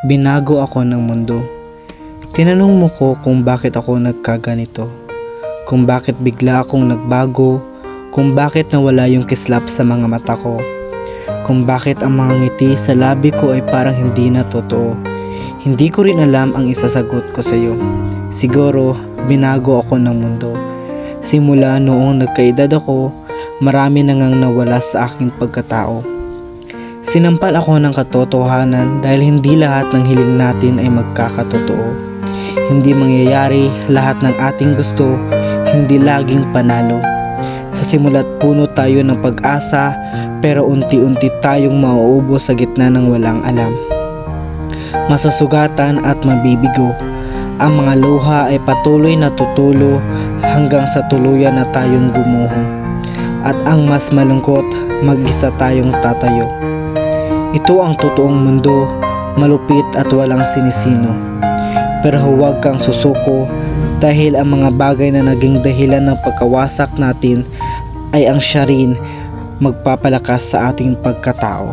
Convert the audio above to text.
Binago ako ng mundo. Tinanong mo ko kung bakit ako nagkaganito, kung bakit bigla akong nagbago, kung bakit nawala yung kislap sa mga mata ko, kung bakit ang mga ngiti sa labi ko ay parang hindi na totoo. Hindi ko rin alam ang isasagot ko sa iyo. Siguro, binago ako ng mundo. Simula noong nagkaedad ako, marami na ngang nawala sa aking pagkatao. Sinampal ako ng katotohanan dahil hindi lahat ng hiling natin ay magkakatotoo. Hindi mangyayari lahat ng ating gusto, hindi laging panalo. Sa simula't puno tayo ng pag-asa, pero unti-unti tayong mauubos sa gitna ng walang alam. Masusugatan at mabibigo. Ang mga luha ay patuloy na tutulo hanggang sa tuluyan na tayong gumuho. At ang mas malungkot, mag-isa tayong tatayo. Ito ang totoong mundo, malupit at walang sinisino. Pero huwag kang susuko dahil ang mga bagay na naging dahilan ng pagkawasak natin ay ang siya rin magpapalakas sa ating pagkatao.